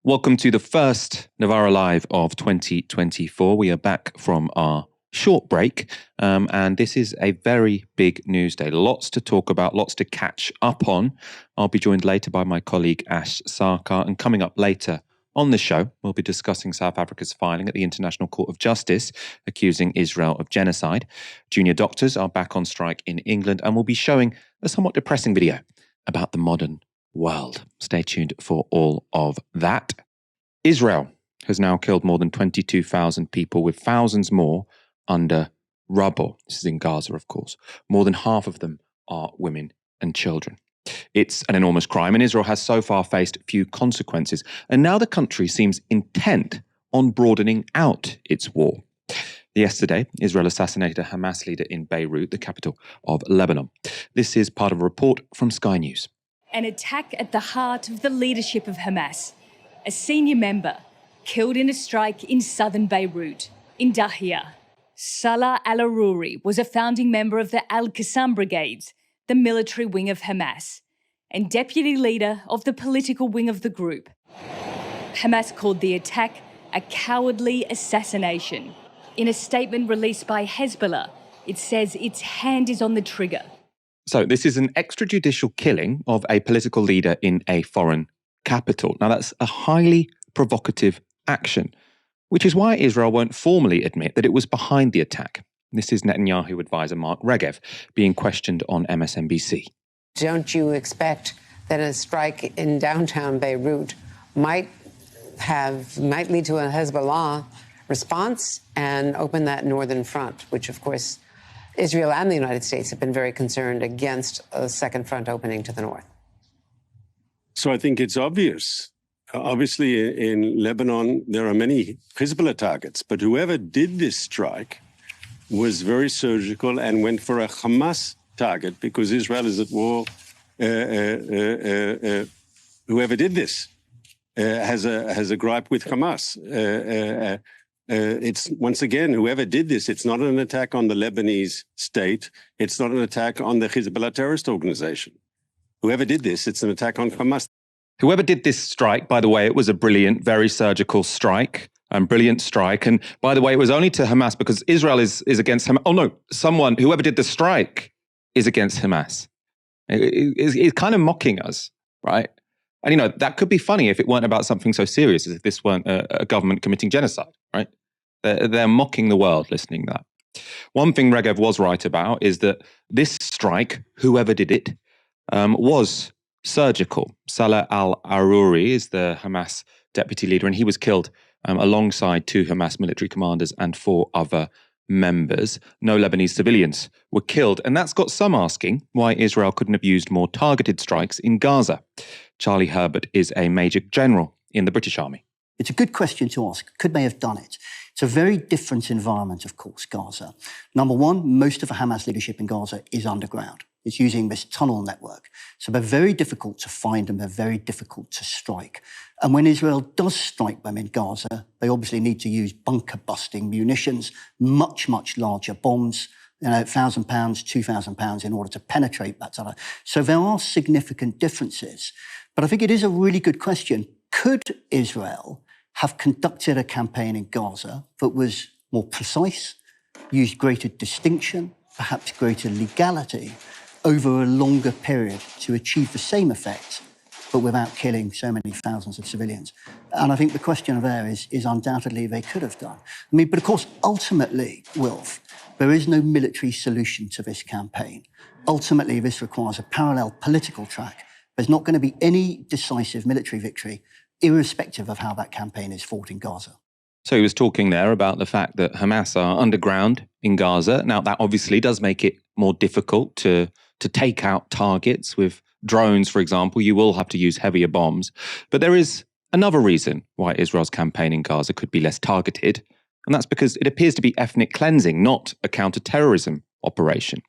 Welcome to the first Novara Live of 2024. We are back from our short break, and this is a very big news day. Lots to talk about, lots to catch up on. I'll be joined later by my colleague Ash Sarkar, and coming up later on the show, we'll be discussing South Africa's filing at the International Court of Justice accusing Israel of genocide. Junior doctors are back on strike in England, and we'll be showing a somewhat depressing video about the modern world. Stay tuned for all of that. Israel has now killed more than 22,000 people, with thousands more under rubble. This is in Gaza, of course. More than half of them are women and children. It's an enormous crime, and Israel has so far faced few consequences. And now the country seems intent on broadening out its war. Yesterday, Israel assassinated a Hamas leader in Beirut, the capital of Lebanon. This is part of a report from Sky News. An attack at the heart of the leadership of Hamas. A senior member killed in a strike in southern Beirut, in Dahia. Salah al-Aruri was a founding member of the Al-Qassam Brigades, the military wing of Hamas, and deputy leader of the political wing of the group. Hamas called the attack a cowardly assassination. In a statement released by Hezbollah, it says its hand is on the trigger. So this is an extrajudicial killing of a political leader in a foreign capital. Now that's a highly provocative action, which is why Israel won't formally admit that it was behind the attack. This is Netanyahu advisor Mark Regev being questioned on MSNBC. Don't you expect that a strike in downtown Beirut might lead to a Hezbollah response and open that northern front, which of course Israel and the United States have been very concerned against a second front opening to the north? So I think it's obvious. Obviously, in Lebanon, there are many Hezbollah targets, but whoever did this strike was very surgical and went for a Hamas target because Israel is at war. Whoever did this has a gripe with Hamas. It's, once again, whoever did this, it's not an attack on the Lebanese state. It's not an attack on the Hezbollah terrorist organization. Whoever did this, it's an attack on Hamas. Whoever did this strike, by the way, it was a brilliant, very surgical strike, brilliant strike. And by the way, it was only to Hamas because Israel is against Hamas. Oh no, whoever did the strike is against Hamas. It's kind of mocking us, right? And that could be funny if it weren't about something so serious as if this weren't a government committing genocide, right? They're mocking the world listening to that. One thing Regev was right about is that this strike, whoever did it, was surgical. Salah al-Aruri is the Hamas deputy leader, and he was killed alongside two Hamas military commanders and four other members. No Lebanese civilians were killed, and that's got some asking why Israel couldn't have used more targeted strikes in Gaza. Charlie Herbert is a major general in the British Army. It's a good question to ask. Could they have done it? It's a very different environment, of course, Gaza. Number one, most of the Hamas leadership in Gaza is underground. It's using this tunnel network. So they're very difficult to find and they're very difficult to strike. And when Israel does strike them in Gaza, they obviously need to use bunker-busting munitions, much, much larger bombs, £1,000, £2,000 in order to penetrate that tunnel. So there are significant differences. But I think it is a really good question. Could Israel have conducted a campaign in Gaza that was more precise, used greater distinction, perhaps greater legality, over a longer period to achieve the same effect, but without killing so many thousands of civilians? And I think the question there is undoubtedly they could have done. But of course, ultimately, Wilf, there is no military solution to this campaign. Ultimately, this requires a parallel political track. There's not going to be any decisive military victory, irrespective of how that campaign is fought in Gaza. So he was talking there about the fact that Hamas are underground in Gaza. Now, that obviously does make it more difficult to take out targets with drones, for example. You will have to use heavier bombs. But there is another reason why Israel's campaign in Gaza could be less targeted, and that's because it appears to be ethnic cleansing, not a counter-terrorism operation.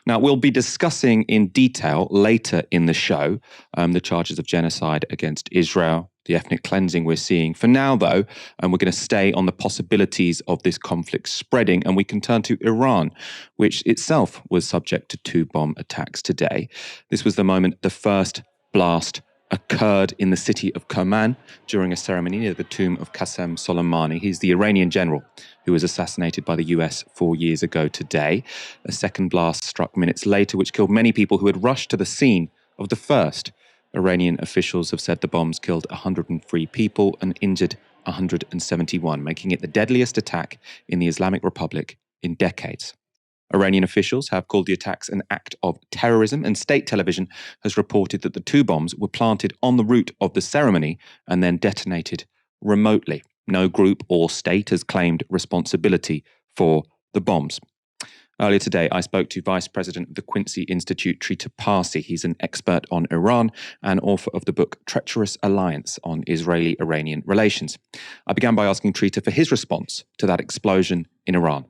Now, we'll be discussing in detail later in the show the charges of genocide against Israel, the ethnic cleansing we're seeing. For now, though, we're going to stay on the possibilities of this conflict spreading, and we can turn to Iran, which itself was subject to 2 bomb attacks today. This was the moment the first blast occurred in the city of Kerman during a ceremony near the tomb of Qasem Soleimani. He's the Iranian general who was assassinated by the US 4 years ago today. A second blast struck minutes later, which killed many people who had rushed to the scene of the first. Iranian officials have said the bombs killed 103 people and injured 171, making it the deadliest attack in the Islamic Republic in decades. Iranian officials have called the attacks an act of terrorism, and state television has reported that the two bombs were planted on the route of the ceremony and then detonated remotely. No group or state has claimed responsibility for the bombs. Earlier today, I spoke to Vice President of the Quincy Institute, Trita Parsi. He's an expert on Iran and author of the book Treacherous Alliance on Israeli-Iranian Relations. I began by asking Trita for his response to that explosion in Iran.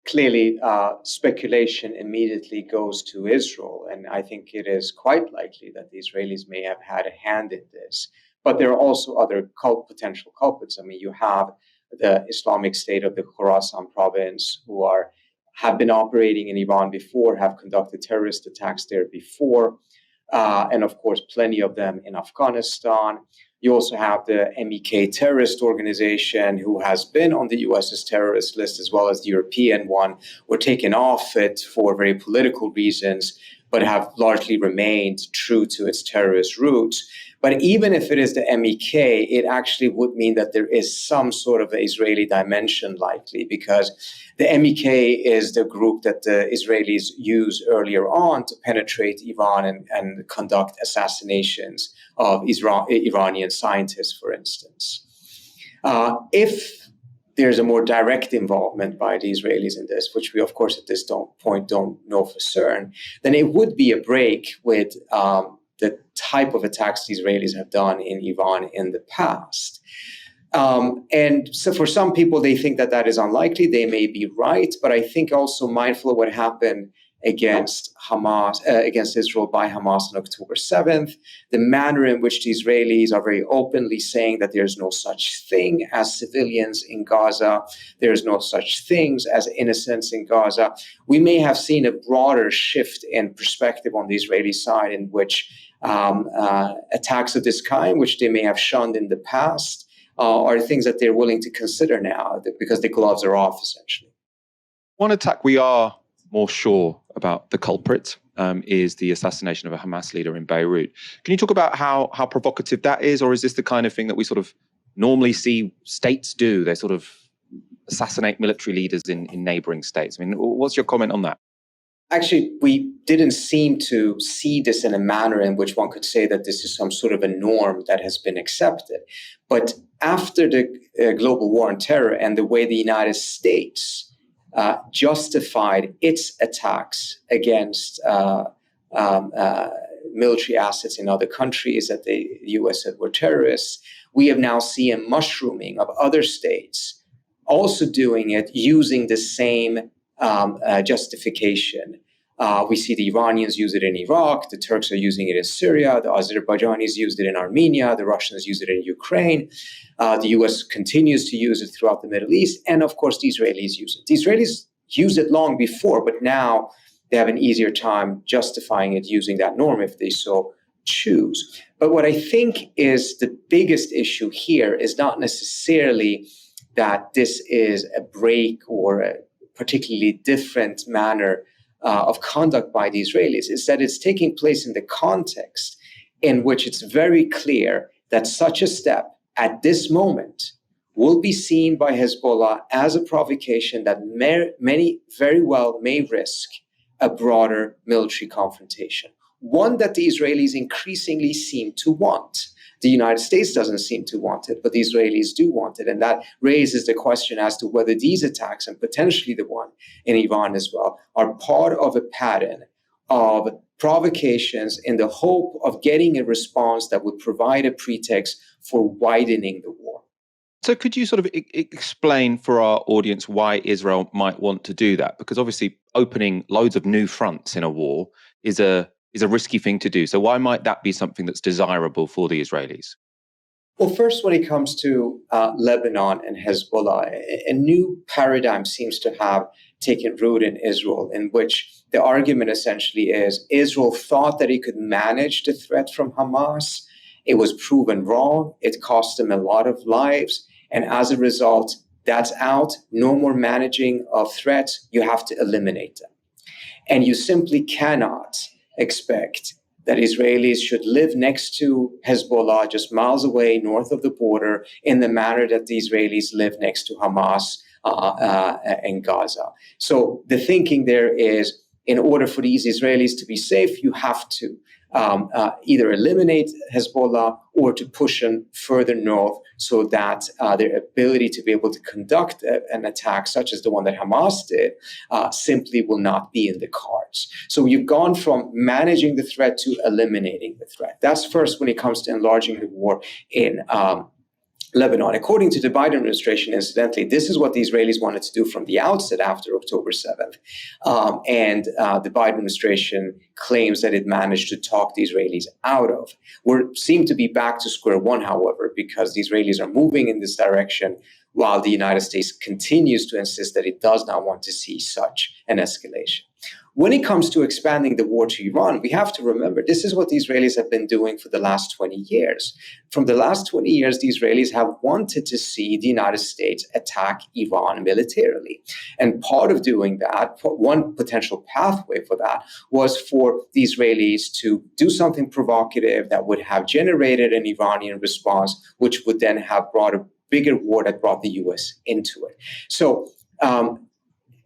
Clearly, speculation immediately goes to Israel, and I think it is quite likely that the Israelis may have had a hand in this. But there are also other potential culprits. I mean, you have the Islamic State of the Khorasan province, who have been operating in Iran before, have conducted terrorist attacks there before, and of course, plenty of them in Afghanistan. You also have the MEK terrorist organization, who has been on the US's terrorist list, as well as the European one, were taken off it for very political reasons, but have largely remained true to its terrorist roots. But even if it is the MEK, it actually would mean that there is some sort of Israeli dimension likely, because the MEK is the group that the Israelis used earlier on to penetrate Iran and conduct assassinations of Iranian scientists, for instance. If there's a more direct involvement by the Israelis in this, which we, of course, at this point don't know for certain, then it would be a break with the type of attacks the Israelis have done in Iran in the past. And so for some people, they think that that is unlikely. They may be right, but I think also mindful of what happened against Hamas, against Israel by Hamas on October 7th, the manner in which the Israelis are very openly saying that there's no such thing as civilians in Gaza, there's no such things as innocents in Gaza. We may have seen a broader shift in perspective on the Israeli side, in which attacks of this kind, which they may have shunned in the past, are things that they're willing to consider now, because the gloves are off, essentially. One attack we are more sure about the culprit is the assassination of a Hamas leader in Beirut. Can you talk about how provocative that is, or is this the kind of thing that we sort of normally see states do? They sort of assassinate military leaders in neighboring states. I mean, what's your comment on that? Actually, we didn't seem to see this in a manner in which one could say that this is some sort of a norm that has been accepted. But after the global war on terror and the way the United States justified its attacks against military assets in other countries that the U.S. said were terrorists, we have now seen a mushrooming of other states also doing it using the same justification. We see the Iranians use it in Iraq, the Turks are using it in Syria, the Azerbaijanis used it in Armenia, the Russians use it in Ukraine, the US continues to use it throughout the Middle East, and of course the Israelis use it. The Israelis used it long before, but now they have an easier time justifying it using that norm if they so choose. But what I think is the biggest issue here is not necessarily that this is a break or a particularly different manner of conduct by the Israelis, is that it's taking place in the context in which it's very clear that such a step at this moment will be seen by Hezbollah as a provocation that many very well may risk a broader military confrontation, one that the Israelis increasingly seem to want. The United States doesn't seem to want it, but the Israelis do want it. And that raises the question as to whether these attacks, and potentially the one in Iran as well, are part of a pattern of provocations in the hope of getting a response that would provide a pretext for widening the war. So could you sort of explain for our audience why Israel might want to do that? Because obviously opening loads of new fronts in a war is a risky thing to do. So why might that be something that's desirable for the Israelis? Well, first, when it comes to Lebanon and Hezbollah, a new paradigm seems to have taken root in Israel, in which the argument essentially is Israel thought that it could manage the threat from Hamas, It was proven wrong. It cost them a lot of lives. And as a result, that's out. No more managing of threats. You have to eliminate them. And you simply cannot expect that Israelis should live next to Hezbollah just miles away north of the border in the manner that the Israelis live next to Hamas in Gaza. So the thinking there is, in order for these Israelis to be safe, you have to either eliminate Hezbollah or to push them further north so that their ability to be able to conduct an attack such as the one that Hamas did simply will not be in the cards. So you've gone from managing the threat to eliminating the threat. That's first when it comes to enlarging the war in Lebanon. According to the Biden administration, incidentally, this is what the Israelis wanted to do from the outset after October 7th. And the Biden administration claims that it managed to talk the Israelis out of. We seem to be back to square one, however, because the Israelis are moving in this direction while the United States continues to insist that it does not want to see such an escalation. When it comes to expanding the war to Iran, we have to remember this is what the Israelis have been doing for the last 20 years. From the last 20 years, the Israelis have wanted to see the United States attack Iran militarily. And part of doing that, one potential pathway for that, was for the Israelis to do something provocative that would have generated an Iranian response, which would then have brought a bigger war that brought the U.S. into it. So,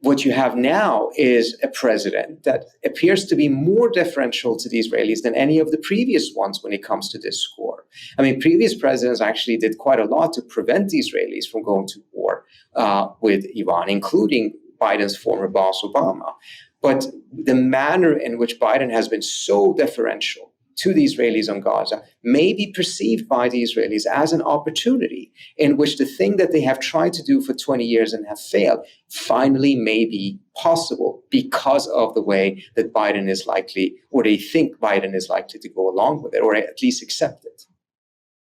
what you have now is a president that appears to be more deferential to the Israelis than any of the previous ones when it comes to this score. I mean, previous presidents actually did quite a lot to prevent the Israelis from going to war with Iran, including Biden's former boss, Obama. But the manner in which Biden has been so deferential to the Israelis on Gaza may be perceived by the Israelis as an opportunity in which the thing that they have tried to do for 20 years and have failed finally may be possible because of the way that Biden is likely, or they think Biden is likely to go along with it, or at least accept it.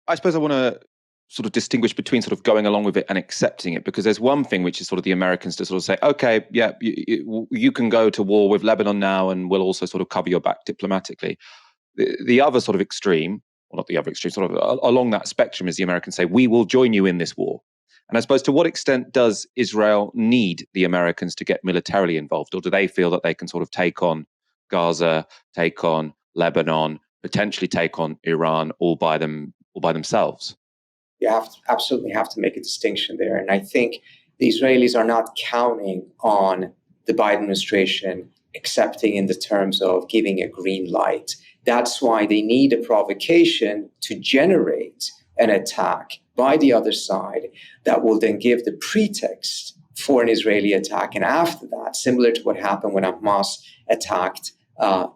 I suppose I want to sort of distinguish between sort of going along with it and accepting it, because there's one thing which is sort of the Americans to sort of say, okay, yeah, you can go to war with Lebanon now and we'll also sort of cover your back diplomatically. The other sort of extreme, well, not the other extreme, sort of along that spectrum is the Americans say, we will join you in this war. And I suppose to what extent does Israel need the Americans to get militarily involved? Or do they feel that they can sort of take on Gaza, take on Lebanon, potentially take on Iran all by themselves? You absolutely have to make a distinction there. And I think the Israelis are not counting on the Biden administration accepting in the terms of giving a green light. That's why they need a provocation to generate an attack by the other side that will then give the pretext for an Israeli attack. And after that, similar to what happened when Hamas attacked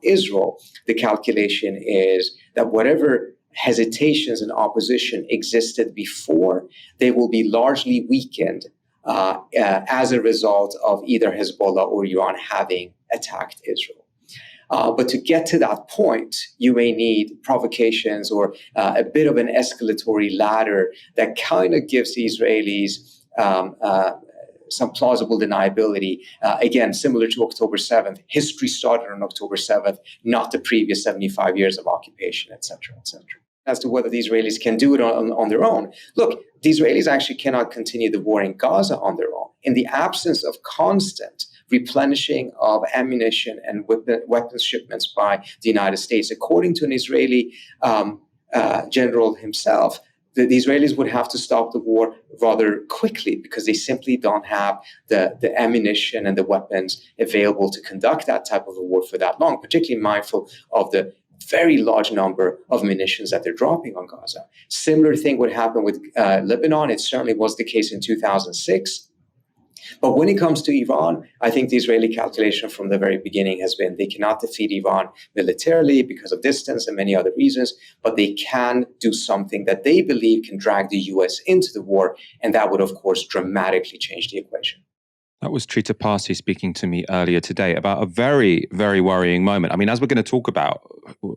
Israel, the calculation is that whatever hesitations and opposition existed before, they will be largely weakened as a result of either Hezbollah or Iran having attacked Israel. But to get to that point, you may need provocations or a bit of an escalatory ladder that kind of gives the Israelis some plausible deniability. Again, similar to October 7th, history started on October 7th, not the previous 75 years of occupation, et cetera, et cetera. As to whether the Israelis can do it on their own. Look, the Israelis actually cannot continue the war in Gaza on their own. In the absence of constant replenishing of ammunition and weapons shipments by the United States, according to an Israeli general himself, the Israelis would have to stop the war rather quickly because they simply don't have the ammunition and the weapons available to conduct that type of a war for that long, particularly mindful of the very large number of munitions that they're dropping on Gaza. Similar thing would happen with Lebanon. It certainly was the case in 2006. But when it comes to Iran, I think the Israeli calculation from the very beginning has been they cannot defeat Iran militarily because of distance and many other reasons, but they can do something that they believe can drag the U.S. into the war, and that would, of course, dramatically change the equation. That was Trita Parsi speaking to me earlier today about a very, very worrying moment. I mean, as we're going to talk about,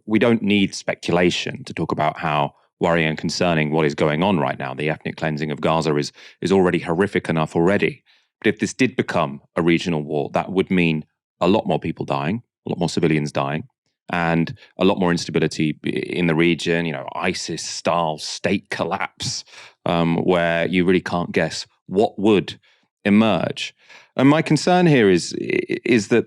we don't need speculation to talk about how worrying and concerning what is going on right now. The ethnic cleansing of Gaza is already horrific enough already. But if this did become a regional war, that would mean a lot more people dying, a lot more civilians dying. and a lot more instability in the region, ISIS-style state collapse, where you really can't guess what would emerge. And my concern here is that,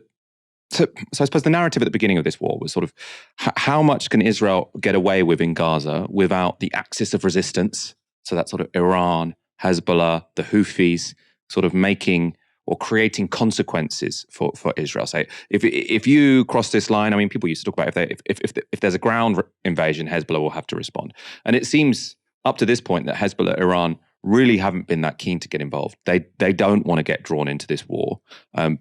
so I suppose the narrative at the beginning of this war was sort of how much can Israel get away with in Gaza without the axis of resistance? So that's sort of Iran, Hezbollah, the Houthis, sort of making or creating consequences for Israel. Say, if you cross this line, I mean, people used to talk about if there's a ground invasion, Hezbollah will have to respond. And it seems up to this point that Hezbollah, Iran, really haven't been that keen to get involved. They don't want to get drawn into this war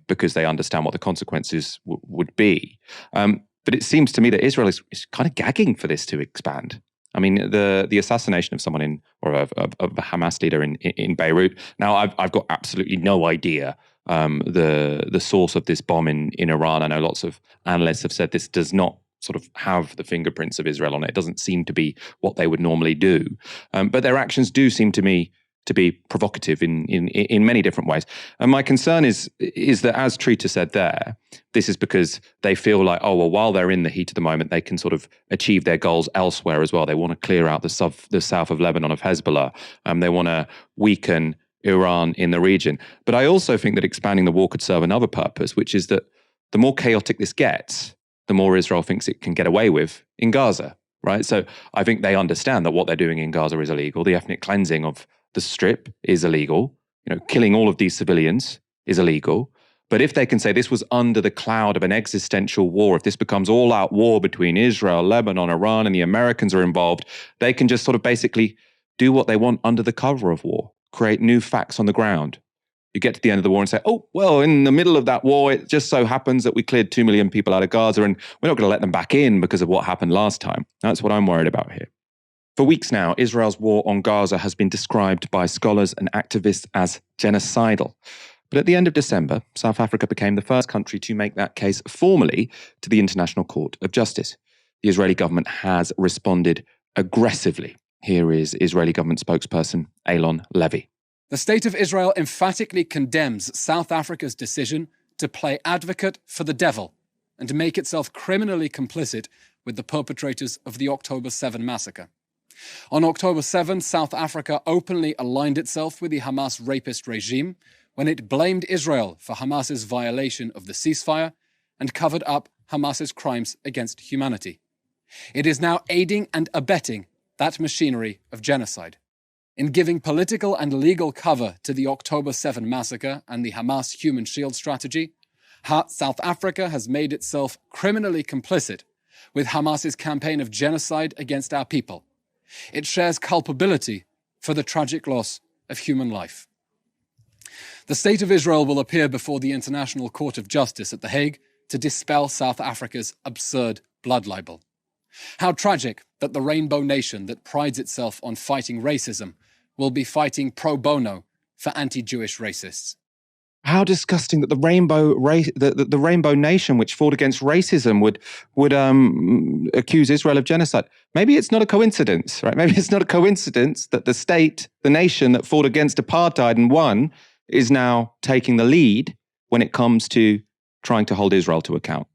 because they understand what the consequences would be. But it seems to me that Israel is kind of gagging for this to expand. I mean, the assassination of someone of a Hamas leader in Beirut. Now, I've got absolutely no idea the source of this bomb in Iran. I know lots of analysts have said this does not sort of have the fingerprints of Israel on it. It doesn't seem to be what they would normally do. But their actions do seem to me to be provocative in many different ways. And my concern is that, as Trita said there, this is because they feel like, oh, well, while they're in the heat of the moment, they can sort of achieve their goals elsewhere as well. They want to clear out the south of Lebanon of Hezbollah. They want to weaken Iran in the region. But I also think that expanding the war could serve another purpose, which is that the more chaotic this gets, the more Israel thinks it can get away with in Gaza, right? So I think they understand that what they're doing in Gaza is illegal. The ethnic cleansing of the Strip is illegal. Killing all of these civilians is illegal. But if they can say this was under the cloud of an existential war, if this becomes all-out war between Israel, Lebanon, Iran, and the Americans are involved, they can just sort of basically do what they want under the cover of war, create new facts on the ground. You get to the end of the war and say, oh, well, in the middle of that war, it just so happens that we cleared 2 million people out of Gaza and we're not going to let them back in because of what happened last time. That's what I'm worried about here. For weeks now, Israel's war on Gaza has been described by scholars and activists as genocidal. But at the end of December, South Africa became the first country to make that case formally to the International Court of Justice. The Israeli government has responded aggressively. Here is Israeli government spokesperson Eylon Levy. The State of Israel emphatically condemns South Africa's decision to play advocate for the devil and to make itself criminally complicit with the perpetrators of the October 7 massacre. On October 7, South Africa openly aligned itself with the Hamas rapist regime when it blamed Israel for Hamas's violation of the ceasefire and covered up Hamas's crimes against humanity. It is now aiding and abetting that machinery of genocide. In giving political and legal cover to the October 7 massacre and the Hamas human shield strategy, South Africa has made itself criminally complicit with Hamas's campaign of genocide against our people. It shares culpability for the tragic loss of human life. The State of Israel will appear before the International Court of Justice at The Hague to dispel South Africa's absurd blood libel. How tragic that the rainbow nation that prides itself on fighting racism will be fighting pro bono for anti-Jewish racists. How disgusting that the rainbow nation, which fought against racism, would accuse Israel of genocide. Maybe it's not a coincidence, right? Maybe it's not a coincidence that the state, the nation that fought against apartheid and won, is now taking the lead when it comes to trying to hold Israel to account,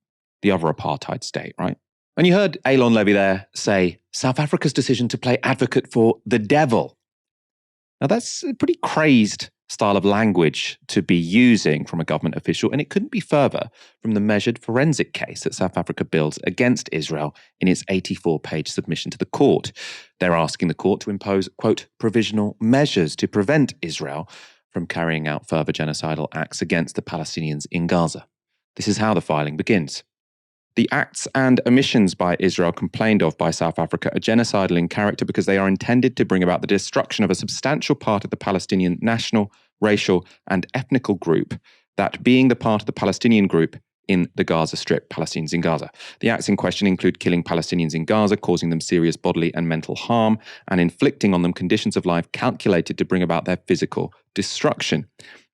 the other apartheid state, right? And you heard Eylon Levy there say South Africa's decision to play advocate for the devil. Now that's a pretty crazed style of language to be using from a government official, and it couldn't be further from the measured forensic case that South Africa builds against Israel in its 84-page submission to the court. They're asking the court to impose, quote, provisional measures to prevent Israel from carrying out further genocidal acts against the Palestinians in Gaza. This is how the filing begins. The acts and omissions by Israel complained of by South Africa are genocidal in character because they are intended to bring about the destruction of a substantial part of the Palestinian national, racial, and ethnical group, that being the part of the Palestinian group in the Gaza Strip, Palestinians in Gaza. The acts in question include killing Palestinians in Gaza, causing them serious bodily and mental harm, and inflicting on them conditions of life calculated to bring about their physical destruction.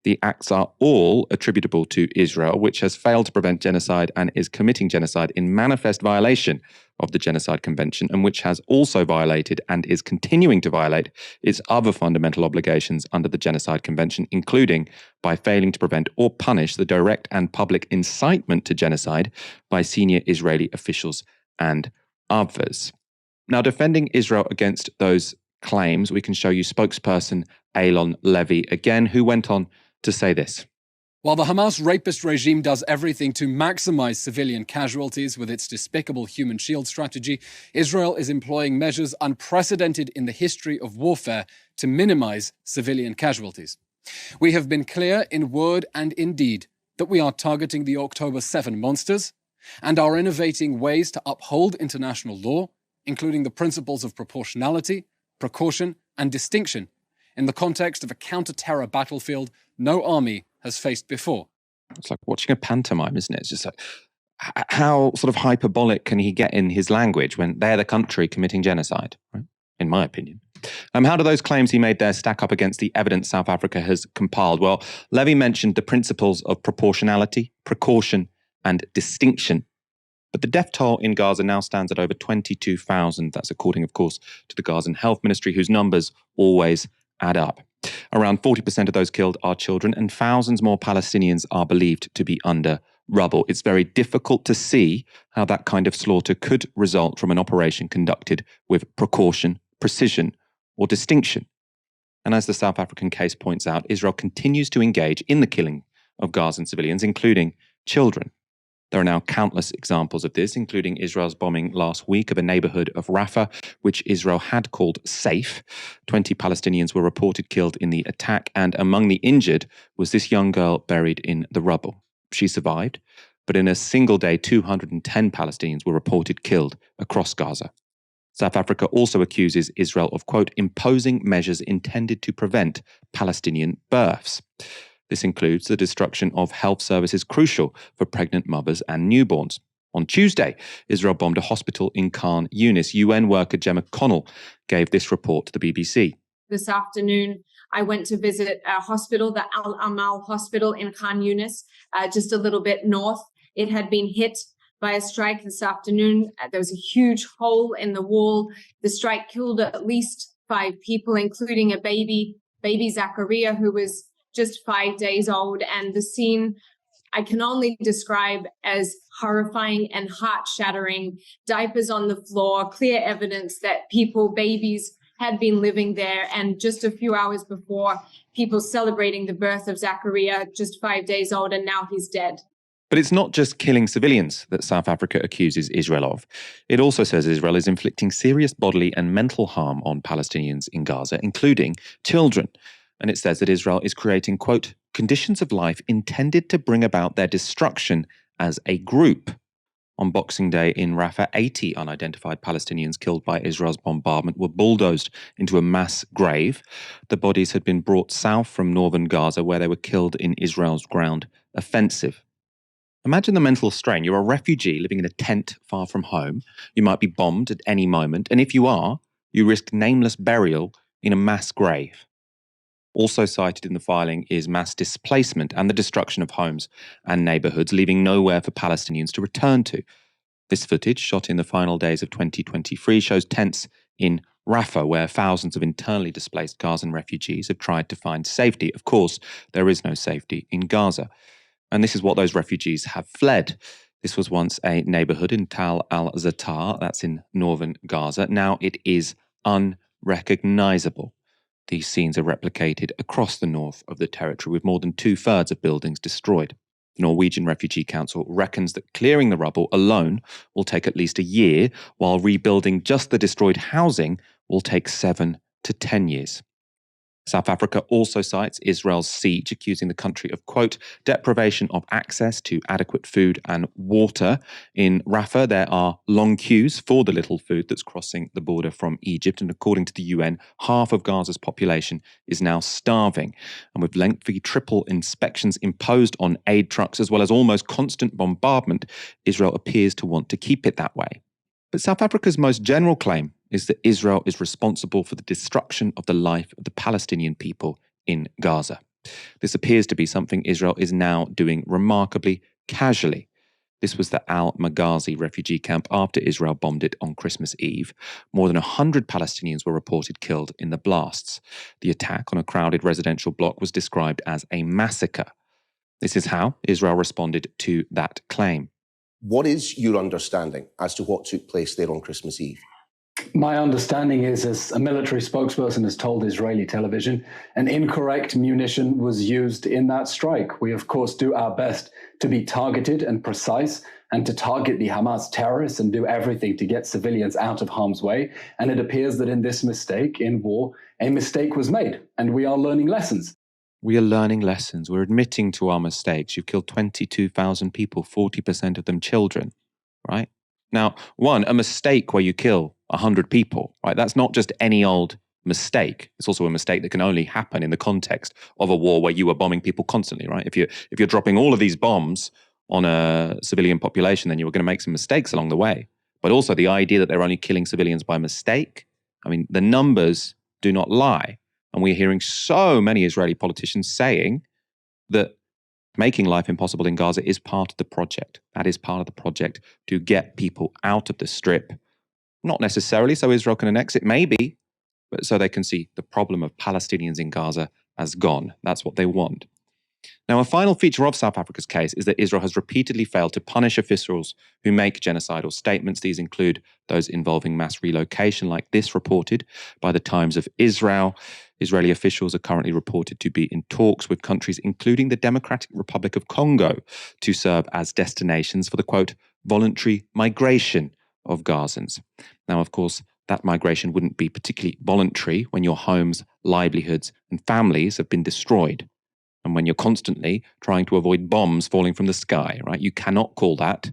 The acts are all attributable to Israel, which has failed to prevent genocide and is committing genocide in manifest violation of the Genocide Convention, and which has also violated and is continuing to violate its other fundamental obligations under the Genocide Convention, including by failing to prevent or punish the direct and public incitement to genocide by senior Israeli officials and others. Now, defending Israel against those claims, we can show you spokesperson Eylon Levy again, who went on to say this. While the Hamas rapist regime does everything to maximize civilian casualties with its despicable human shield strategy, Israel is employing measures unprecedented in the history of warfare to minimize civilian casualties. We have been clear in word and in deed that we are targeting the October 7 monsters and are innovating ways to uphold international law, including the principles of proportionality, precaution, and distinction in the context of a counter-terror battlefield no army has faced before. It's like watching a pantomime, isn't it? It's just like, how sort of hyperbolic can he get in his language when they're the country committing genocide, right? In my opinion. How do those claims he made there stack up against the evidence South Africa has compiled? Well, Levy mentioned the principles of proportionality, precaution, and distinction. But the death toll in Gaza now stands at over 22,000. That's according, of course, to the Gazan Health Ministry, whose numbers always add up. Around 40% of those killed are children, and thousands more Palestinians are believed to be under rubble. It's very difficult to see how that kind of slaughter could result from an operation conducted with precaution, precision, or distinction. And as the South African case points out, Israel continues to engage in the killing of Gazan civilians, including children. There are now countless examples of this, including Israel's bombing last week of a neighborhood of Rafah, which Israel had called safe. 20 Palestinians were reported killed in the attack, and among the injured was this young girl buried in the rubble. She survived, but in a single day, 210 Palestinians were reported killed across Gaza. South Africa also accuses Israel of, quote, imposing measures intended to prevent Palestinian births. This includes the destruction of health services crucial for pregnant mothers and newborns. On Tuesday, Israel bombed a hospital in Khan Yunis. UN worker Gemma Connell gave this report to the BBC. This afternoon, I went to visit a hospital, the Al Amal Hospital in Khan Yunis, just a little bit north. It had been hit by a strike this afternoon. There was a huge hole in the wall. The strike killed at least 5 people, including a baby Zachariah, who was just 5 days old. And the scene I can only describe as horrifying and heart-shattering. Diapers on the floor, clear evidence that babies had been living there. And just a few hours before, people celebrating the birth of Zachariah, just 5 days old, and now he's dead. But it's not just killing civilians that South Africa accuses Israel of. It also says Israel is inflicting serious bodily and mental harm on Palestinians in Gaza, including children. And it says that Israel is creating, quote, conditions of life intended to bring about their destruction as a group. On Boxing Day in Rafah, 80 unidentified Palestinians killed by Israel's bombardment were bulldozed into a mass grave. The bodies had been brought south from northern Gaza, where they were killed in Israel's ground offensive. Imagine the mental strain. You're a refugee living in a tent far from home. You might be bombed at any moment. And if you are, you risk nameless burial in a mass grave. Also cited in the filing is mass displacement and the destruction of homes and neighborhoods, leaving nowhere for Palestinians to return to. This footage, shot in the final days of 2023, shows tents in Rafah, where thousands of internally displaced Gazan refugees have tried to find safety. Of course, there is no safety in Gaza. And this is what those refugees have fled. This was once a neighborhood in Tal al-Zatar, that's in northern Gaza. Now it is unrecognizable. These scenes are replicated across the north of the territory, with more than 2/3 of buildings destroyed. The Norwegian Refugee Council reckons that clearing the rubble alone will take at least a year, while rebuilding just the destroyed housing will take 7 to 10 years. South Africa also cites Israel's siege, accusing the country of, quote, deprivation of access to adequate food and water. In Rafah, there are long queues for the little food that's crossing the border from Egypt. And according to the UN, half of Gaza's population is now starving. And with lengthy triple inspections imposed on aid trucks, as well as almost constant bombardment, Israel appears to want to keep it that way. But South Africa's most general claim is that Israel is responsible for the destruction of the life of the Palestinian people in Gaza. This appears to be something Israel is now doing remarkably casually. This was the al-Maghazi refugee camp after Israel bombed it on Christmas Eve. More than 100 Palestinians were reported killed in the blasts. The attack on a crowded residential block was described as a massacre. This is how Israel responded to that claim. What is your understanding as to what took place there on Christmas Eve? My understanding is, as a military spokesperson has told Israeli television, an incorrect munition was used in that strike. We, of course, do our best to be targeted and precise and to target the Hamas terrorists and do everything to get civilians out of harm's way. And it appears that in this mistake, in war, a mistake was made, and we are learning lessons. We are learning lessons. We're admitting to our mistakes. You've killed 22,000 people, 40% of them children, right? Now, a mistake where you kill 100 people, right? That's not just any old mistake. It's also a mistake that can only happen in the context of a war where you are bombing people constantly, right? If you're dropping all of these bombs on a civilian population, then you were going to make some mistakes along the way. But also the idea that they're only killing civilians by mistake, I mean, the numbers do not lie. And we're hearing so many Israeli politicians saying that making life impossible in Gaza is part of the project. That is part of the project to get people out of the strip. Not necessarily so Israel can annex it, maybe, but so they can see the problem of Palestinians in Gaza as gone. That's what they want. Now, a final feature of South Africa's case is that Israel has repeatedly failed to punish officials who make genocidal statements. These include those involving mass relocation, like this reported by the Times of Israel. Israeli officials are currently reported to be in talks with countries, including the Democratic Republic of Congo, to serve as destinations for the, quote, voluntary migration of Gazans. Now, of course, that migration wouldn't be particularly voluntary when your homes, livelihoods, and families have been destroyed. And when you're constantly trying to avoid bombs falling from the sky, right? You cannot call that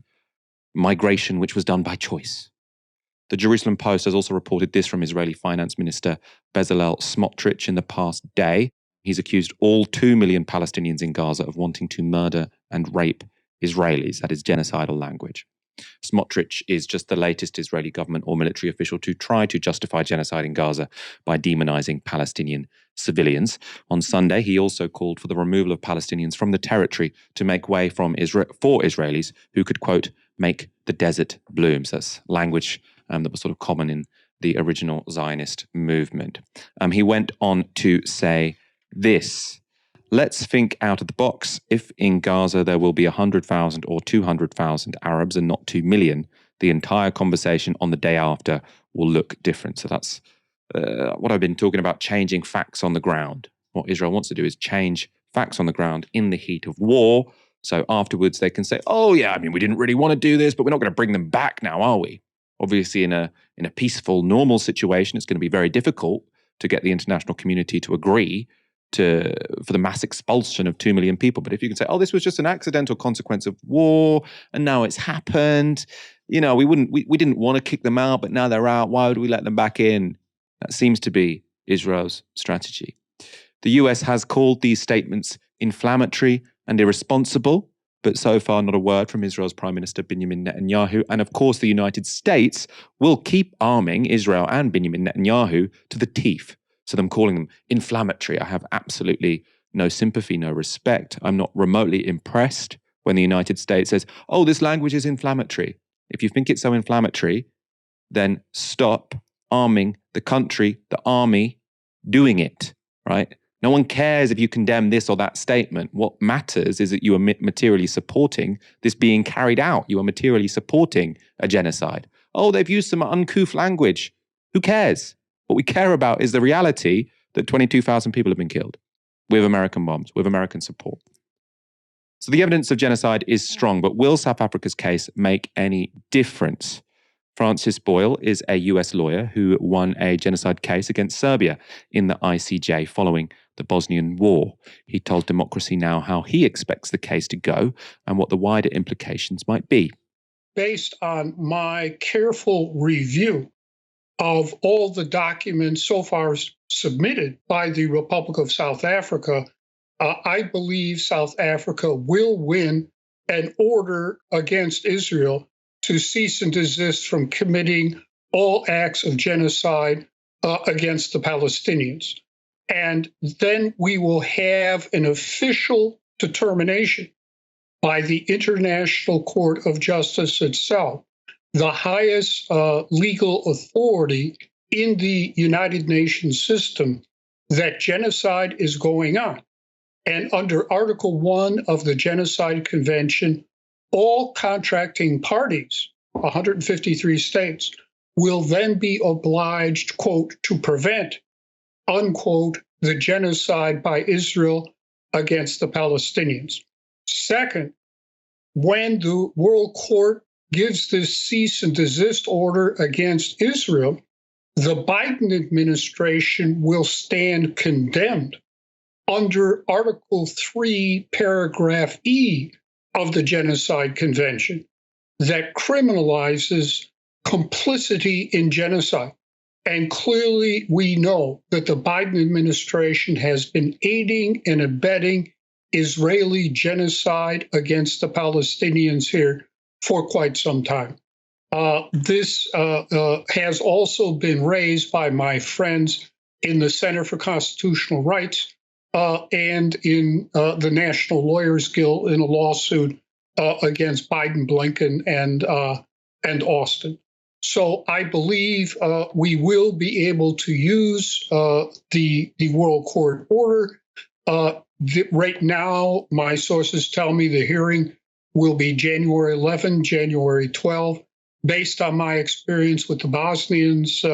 migration which was done by choice. The Jerusalem Post has also reported this from Israeli Finance Minister Bezalel Smotrich in the past day. He's accused all 2 million Palestinians in Gaza of wanting to murder and rape Israelis. That is genocidal language. Smotrich is just the latest Israeli government or military official to try to justify genocide in Gaza by demonizing Palestinian civilians. On Sunday, he also called for the removal of Palestinians from the territory to make way for Israelis who could, quote, make the desert bloom. So that's language that was sort of common in the original Zionist movement. He went on to say this: let's think out of the box. If in Gaza there will be 100,000 or 200,000 Arabs and not 2 million, the entire conversation on the day after will look different. So that's what I've been talking about, changing facts on the ground. What Israel wants to do is change facts on the ground in the heat of war. So afterwards they can say, oh yeah, I mean, we didn't really want to do this, but we're not going to bring them back now, are we? Obviously in a peaceful, normal situation, it's going to be very difficult to get the international community to agree for the mass expulsion of 2 million people. But if you can say, oh, this was just an accidental consequence of war, and now it's happened, you know, we didn't want to kick them out, but now they're out. Why would we let them back in? That seems to be Israel's strategy. The US has called these statements inflammatory and irresponsible, but so far not a word from Israel's Prime Minister Benjamin Netanyahu. And of course, the United States will keep arming Israel and Benjamin Netanyahu to the teeth. So them calling them inflammatory, I have absolutely no sympathy, no respect. I'm not remotely impressed when the United States says, oh, this language is inflammatory. If you think it's so inflammatory, then stop arming the country, the army, doing it, right? No one cares if you condemn this or that statement. What matters is that you are materially supporting this being carried out. You are materially supporting a genocide. Oh, they've used some uncouth language. Who cares? What we care about is the reality that 22,000 people have been killed with American bombs, with American support. So the evidence of genocide is strong, but will South Africa's case make any difference? Francis Boyle is a US lawyer who won a genocide case against Serbia in the ICJ following the Bosnian War. He told Democracy Now! How he expects the case to go and what the wider implications might be. Based on my careful review of all the documents so far submitted by the Republic of South Africa, I believe South Africa will win an order against Israel to cease and desist from committing all acts of genocide against the Palestinians. And then we will have an official determination by the International Court of Justice itself, the highest legal authority in the United Nations system, that genocide is going on. And under Article 1 of the Genocide Convention, all contracting parties, 153 states, will then be obliged, quote, to prevent, unquote, the genocide by Israel against the Palestinians. Second, when the World Court gives this cease and desist order against Israel, the Biden administration will stand condemned under Article 3, Paragraph E of the Genocide Convention that criminalizes complicity in genocide. And clearly, we know that the Biden administration has been aiding and abetting Israeli genocide against the Palestinians here for quite some time. This has also been raised by my friends in the Center for Constitutional Rights and in the National Lawyers Guild in a lawsuit against Biden, Blinken, and Austin. So I believe we will be able to use the World Court order. Right now, my sources tell me the hearing will be January 11, January 12. Based on my experience with the Bosnians,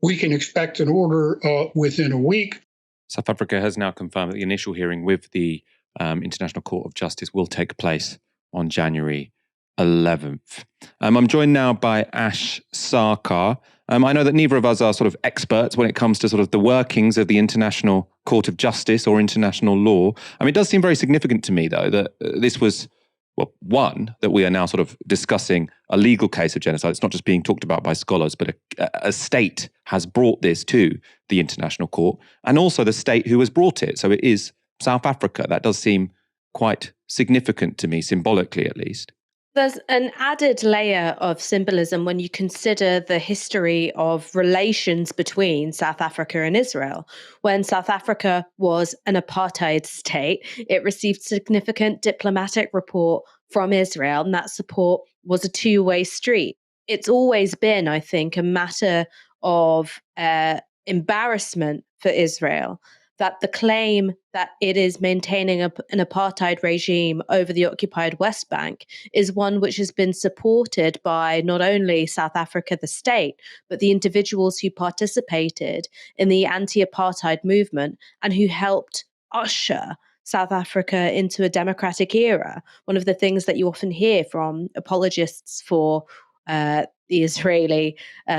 we can expect an order within a week. South Africa has now confirmed that the initial hearing with the International Court of Justice will take place on January 11th. I'm joined now by Ash Sarkar. I know that neither of us are sort of experts when it comes to sort of the workings of the International Court of Justice or international law. I mean, it does seem very significant to me, though, that this was, well, one, that we are now sort of discussing a legal case of genocide. It's not just being talked about by scholars, but a state has brought this to the International Court, and also the state who has brought it. So it is South Africa. That does seem quite significant to me, symbolically at least. There's an added layer of symbolism when you consider the history of relations between South Africa and Israel. When South Africa was an apartheid state, it received significant diplomatic support from Israel, and that support was a two-way street. It's always been, I think, a matter of embarrassment for Israel that the claim that it is maintaining an apartheid regime over the occupied West Bank is one which has been supported by not only South Africa, the state, but the individuals who participated in the anti-apartheid movement and who helped usher South Africa into a democratic era. One of the things that you often hear from apologists for the Israeli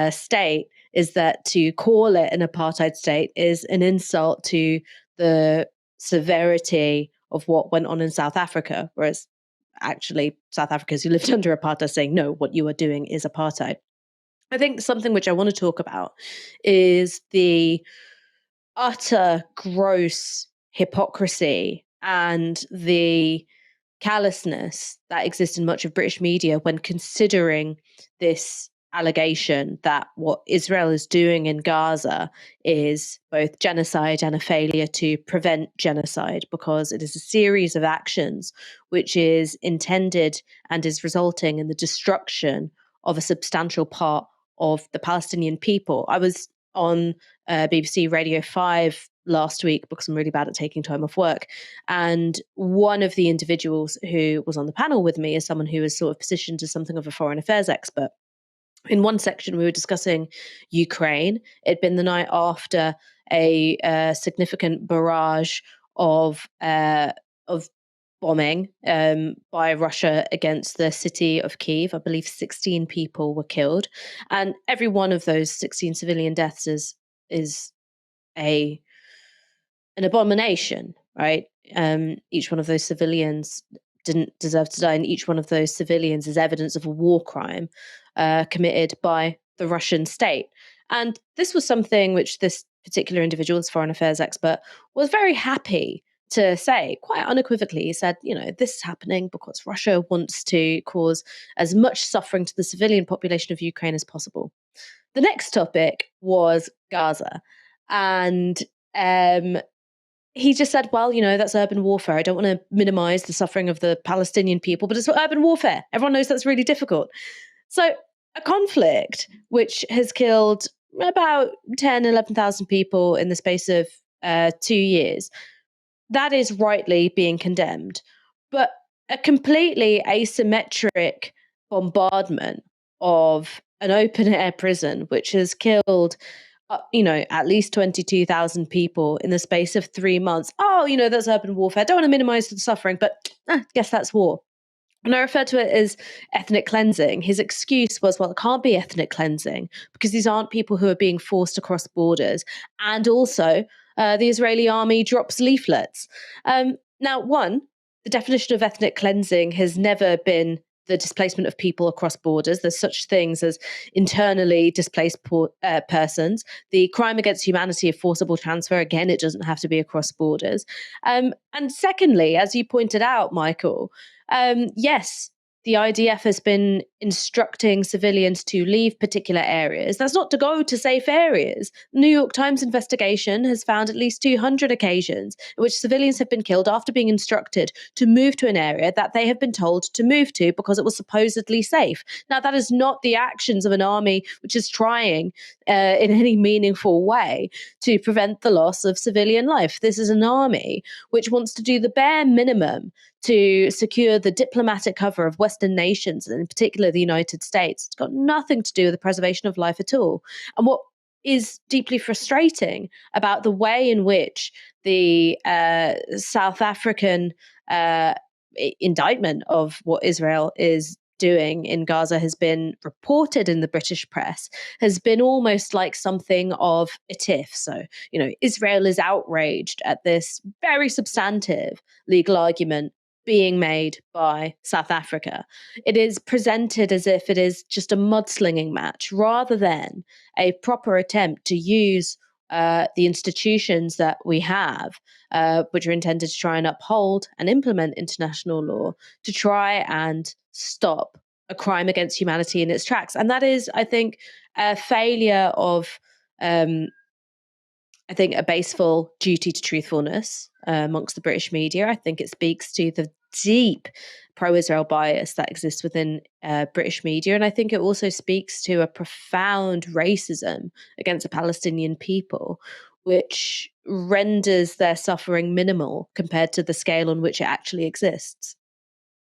state is that to call it an apartheid state is an insult to the severity of what went on in South Africa, whereas actually South Africans who lived under apartheid saying, no, what you are doing is apartheid. I think something which I want to talk about is the utter gross hypocrisy and the callousness that exists in much of British media when considering this allegation that what Israel is doing in Gaza is both genocide and a failure to prevent genocide, because it is a series of actions which is intended and is resulting in the destruction of a substantial part of the Palestinian people. I was on BBC Radio 5 last week because I'm really bad at taking time off work. And one of the individuals who was on the panel with me is someone who is sort of positioned as something of a foreign affairs expert. In one section, we were discussing Ukraine. It'd been the night after a significant barrage of bombing by Russia against the city of Kyiv. I believe 16 people were killed. And every one of those 16 civilian deaths is an abomination, right? Each one of those civilians didn't deserve to die, and each one of those civilians is evidence of a war crime committed by the Russian state. And this was something which this particular individual, this foreign affairs expert, was very happy to say, quite unequivocally. He said, this is happening because Russia wants to cause as much suffering to the civilian population of Ukraine as possible. The next topic was Gaza. And he just said, well, that's urban warfare. I don't want to minimize the suffering of the Palestinian people, but it's urban warfare. Everyone knows that's really difficult. So a conflict which has killed about 10, 11,000 people in the space of 2 years, that is rightly being condemned. But a completely asymmetric bombardment of an open-air prison, which has killed at least 22,000 people in the space of 3 months. Oh, that's urban warfare. I don't want to minimize the suffering, but I guess that's war. And I refer to it as ethnic cleansing. His excuse was, well, it can't be ethnic cleansing because these aren't people who are being forced across borders. And also, the Israeli army drops leaflets. Now, one, the definition of ethnic cleansing has never been the displacement of people across borders. There's such things as internally displaced persons. The crime against humanity of forcible transfer, again, it doesn't have to be across borders. And secondly, as you pointed out, Michael, yes, the IDF has been instructing civilians to leave particular areas. That's not to go to safe areas. The New York Times investigation has found at least 200 occasions in which civilians have been killed after being instructed to move to an area that they have been told to move to because it was supposedly safe. Now, that is not the actions of an army which is trying in any meaningful way to prevent the loss of civilian life. This is an army which wants to do the bare minimum to secure the diplomatic cover of Western nations, and in particular the United States. It's got nothing to do with the preservation of life at all. And what is deeply frustrating about the way in which the South African indictment of what Israel is doing in Gaza has been reported in the British press has been almost like something of a tiff. So, Israel is outraged at this very substantive legal argument being made by South Africa. It is presented as if it is just a mudslinging match rather than a proper attempt to use the institutions that we have, which are intended to try and uphold and implement international law, to try and stop a crime against humanity in its tracks. And that is, I think, a failure of a baseful duty to truthfulness amongst the British media. I think it speaks to the deep pro-Israel bias that exists within British media. And I think it also speaks to a profound racism against the Palestinian people, which renders their suffering minimal compared to the scale on which it actually exists.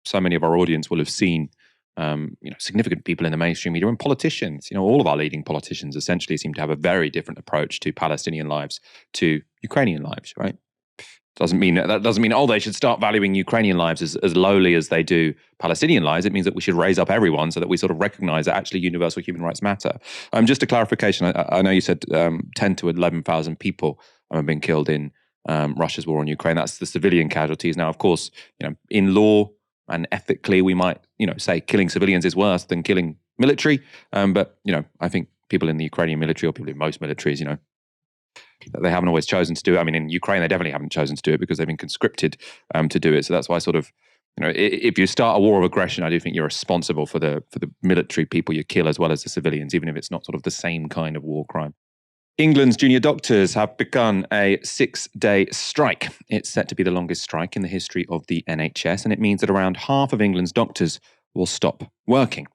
So many of our audience will have seen significant people in the mainstream media and politicians. All of our leading politicians essentially seem to have a very different approach to Palestinian lives to Ukrainian lives, right? That doesn't mean they should start valuing Ukrainian lives as lowly as they do Palestinian lives. It means that we should raise up everyone so that we sort of recognize that actually universal human rights matter. Just a clarification, I know you said 10 to 11,000 people have been killed in Russia's war on Ukraine. That's the civilian casualties. Now, of course, in law and ethically, we might, say killing civilians is worse than killing military. But, I think people in the Ukrainian military, or people in most militaries, they haven't always chosen to do it. I mean, in Ukraine, they definitely haven't chosen to do it because they've been conscripted to do it. So that's why if you start a war of aggression, I do think you're responsible for the military people you kill as well as the civilians, even if it's not sort of the same kind of war crime. England's junior doctors have begun a 6-day strike. It's set to be the longest strike in the history of the NHS, and it means that around half of England's doctors will stop working.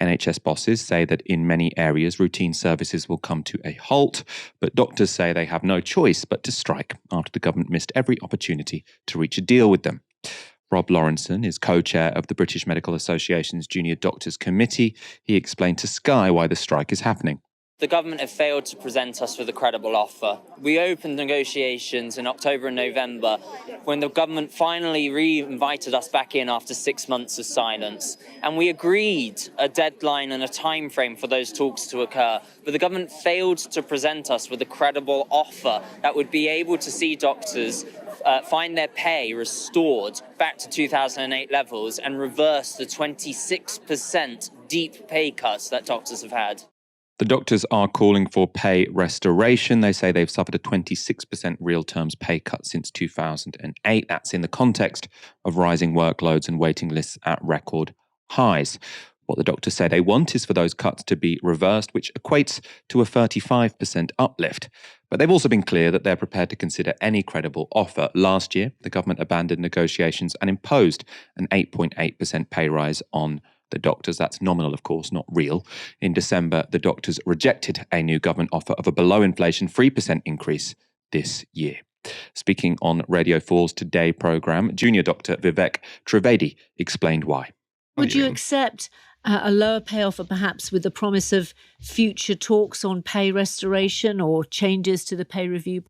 NHS bosses say that in many areas, routine services will come to a halt, but doctors say they have no choice but to strike after the government missed every opportunity to reach a deal with them. Rob Lawrenson is co-chair of the British Medical Association's Junior Doctors Committee. He explained to Sky why the strike is happening. The government have failed to present us with a credible offer. We opened negotiations in October and November when the government finally re-invited us back in after 6 months of silence. And we agreed a deadline and a time frame for those talks to occur. But the government failed to present us with a credible offer that would be able to see doctors find their pay restored back to 2008 levels and reverse the 26% deep pay cuts that doctors have had. The doctors are calling for pay restoration. They say they've suffered a 26% real terms pay cut since 2008. That's in the context of rising workloads and waiting lists at record highs. What the doctors say they want is for those cuts to be reversed, which equates to a 35% uplift. But they've also been clear that they're prepared to consider any credible offer. Last year, the government abandoned negotiations and imposed an 8.8% pay rise on the doctors. That's nominal, of course, not real. In December, the doctors rejected a new government offer of a below-inflation 3% increase this year. Speaking on Radio 4's Today programme, junior doctor Vivek Trivedi explained why. Would you accept a lower pay offer, perhaps with the promise of future talks on pay restoration or changes to the pay review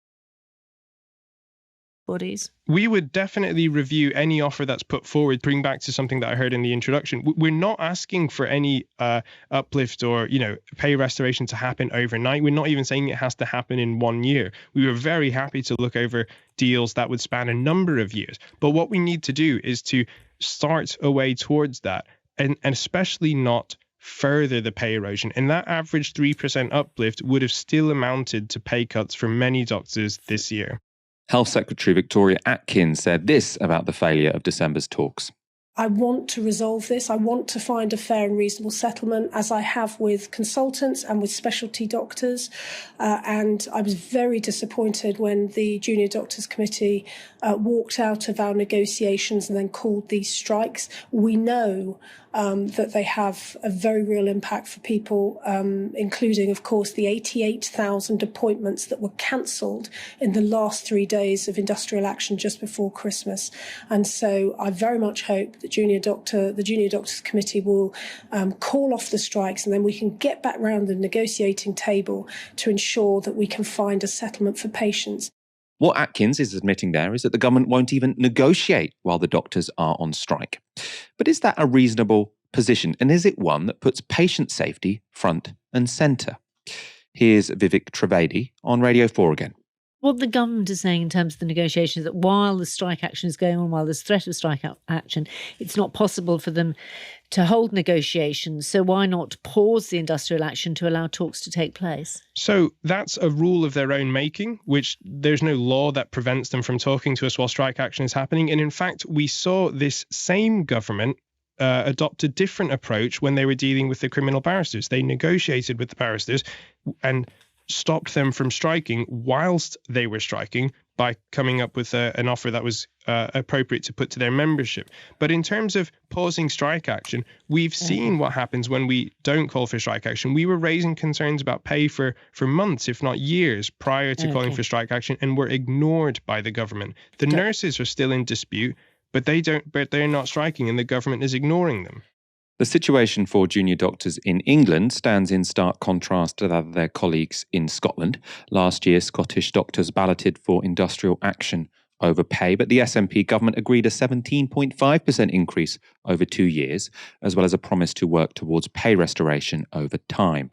bodies? We would definitely review any offer that's put forward. Bring back to something that I heard in the introduction. We're not asking for any uplift or, pay restoration to happen overnight. We're not even saying it has to happen in 1 year. We were very happy to look over deals that would span a number of years. But what we need to do is to start a way towards that, and especially not further the pay erosion. And that average 3% uplift would have still amounted to pay cuts for many doctors this year. Health Secretary Victoria Atkins said this about the failure of December's talks. I want to resolve this. I want to find a fair and reasonable settlement, as I have with consultants and with specialty doctors. And I was very disappointed when the Junior Doctors Committee walked out of our negotiations and then called these strikes. We know that they have a very real impact for people, including, of course, the 88,000 appointments that were cancelled in the last 3 days of industrial action just before Christmas. And so I very much hope that the Junior Doctors Committee will call off the strikes, and then we can get back round the negotiating table to ensure that we can find a settlement for patients. What Atkins is admitting there is that the government won't even negotiate while the doctors are on strike. But is that a reasonable position? And is it one that puts patient safety front and centre? Here's Vivek Trivedi on Radio 4 again. What the government is saying in terms of the negotiations, that while the strike action is going on, while there's threat of strike action, it's not possible for them to hold negotiations. So why not pause the industrial action to allow talks to take place? So that's a rule of their own making, which there's no law that prevents them from talking to us while strike action is happening. And in fact, we saw this same government adopt a different approach when they were dealing with the criminal barristers. They negotiated with the barristers and stopped them from striking whilst they were striking by coming up with an offer that was appropriate to put to their membership. But in terms of pausing strike action, we've seen what happens when we don't call for strike action. We were raising concerns about pay for months, if not years, prior to calling for strike action, and were ignored by the government. The nurses are still in dispute, but they're not striking, and the government is ignoring them. The situation for junior doctors in England stands in stark contrast to that of their colleagues in Scotland. Last year, Scottish doctors balloted for industrial action over pay, but the SNP government agreed a 17.5% increase over 2 years, as well as a promise to work towards pay restoration over time.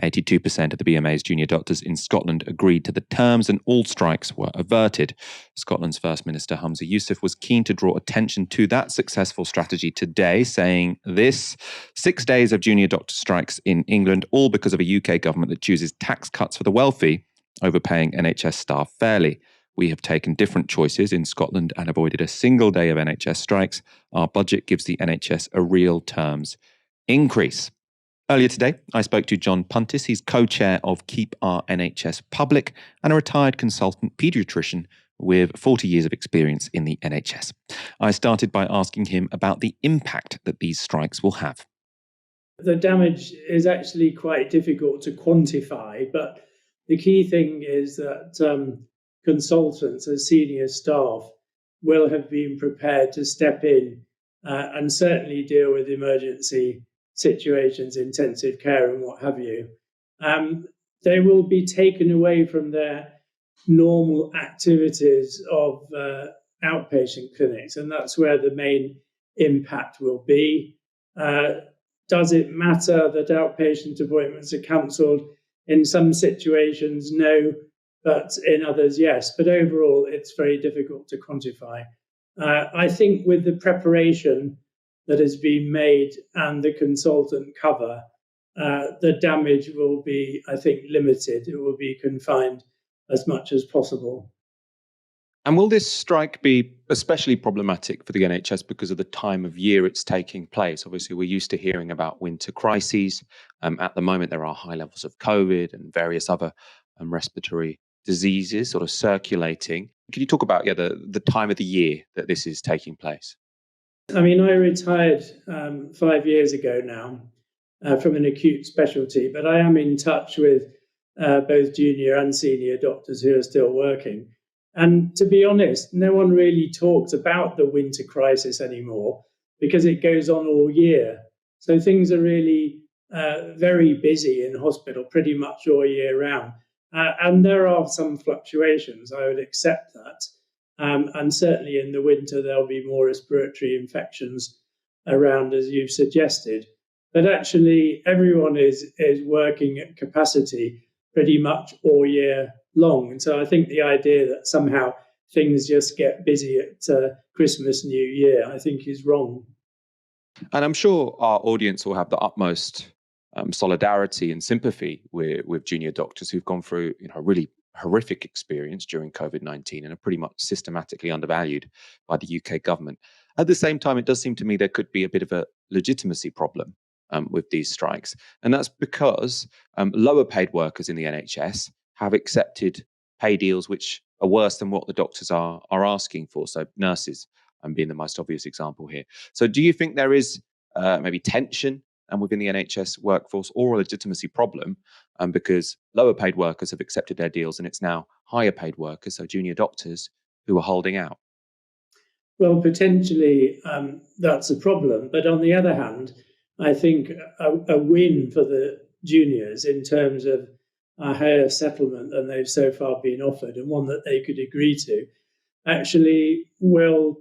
82% of the BMA's junior doctors in Scotland agreed to the terms, and all strikes were averted. Scotland's First Minister Humza Yousaf was keen to draw attention to that successful strategy today, saying this: 6 days of junior doctor strikes in England, all because of a UK government that chooses tax cuts for the wealthy over paying NHS staff fairly. We have taken different choices in Scotland and avoided a single day of NHS strikes. Our budget gives the NHS a real terms increase. Earlier today, I spoke to John Puntis. He's co-chair of Keep Our NHS Public and a retired consultant paediatrician with 40 years of experience in the NHS. I started by asking him about the impact that these strikes will have. The damage is actually quite difficult to quantify, but the key thing is that consultants as senior staff will have been prepared to step in and certainly deal with emergency situations, intensive care and what have you. They will be taken away from their normal activities of outpatient clinics, and that's where the main impact will be. Does it matter that outpatient appointments are cancelled? In some situations, no, but in others, yes. But overall, it's very difficult to quantify. I think with the preparation that has been made and the consultant cover, the damage will be, I think, limited. It will be confined as much as possible. And will this strike be especially problematic for the NHS because of the time of year it's taking place? Obviously, we're used to hearing about winter crises. At the moment, there are high levels of COVID and various other respiratory diseases sort of circulating. Can you talk about the time of the year that this is taking place? I mean, I retired 5 years ago now from an acute specialty, but I am in touch with both junior and senior doctors who are still working. And to be honest, no one really talks about the winter crisis anymore because it goes on all year. So things are really very busy in hospital pretty much all year round. And there are some fluctuations, I would accept that. And certainly in the winter, there'll be more respiratory infections around, as you've suggested. But actually, everyone is working at capacity pretty much all year long. And so I think the idea that somehow things just get busy at Christmas, New Year, I think is wrong. And I'm sure our audience will have the utmost solidarity and sympathy with junior doctors who've gone through a really horrific experience during COVID-19 and are pretty much systematically undervalued by the UK government. At the same time, it does seem to me there could be a bit of a legitimacy problem with these strikes. And that's because lower paid workers in the NHS have accepted pay deals which are worse than what the doctors are asking for. So nurses being the most obvious example here. So do you think there is maybe tension within the NHS workforce or a legitimacy problem because lower paid workers have accepted their deals and it's now higher paid workers, so junior doctors, who are holding out? Well, potentially that's a problem. But on the other hand, I think a win for the juniors in terms of a higher settlement than they've so far been offered and one that they could agree to actually will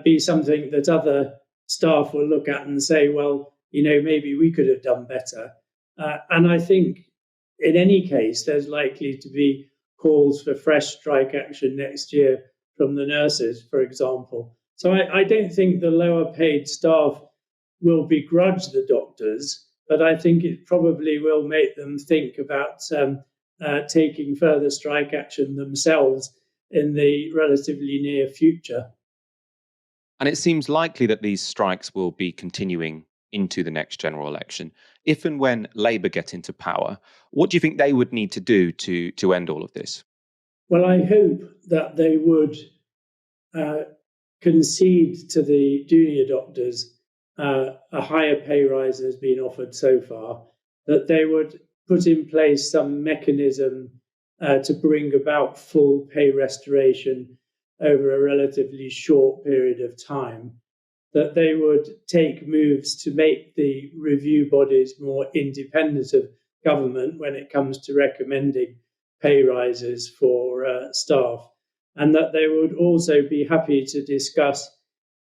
be something that other staff will look at and say, well, maybe we could have done better. And I think in any case, there's likely to be calls for fresh strike action next year from the nurses, for example. So I don't think the lower paid staff will begrudge the doctors, but I think it probably will make them think about taking further strike action themselves in the relatively near future. And it seems likely that these strikes will be continuing into the next general election. If and when Labour get into power, what do you think they would need to do to end all of this? Well, I hope that they would concede to the junior doctors a higher pay rise has been offered so far, that they would put in place some mechanism to bring about full pay restoration over a relatively short period of time, that they would take moves to make the review bodies more independent of government when it comes to recommending pay rises for staff, and that they would also be happy to discuss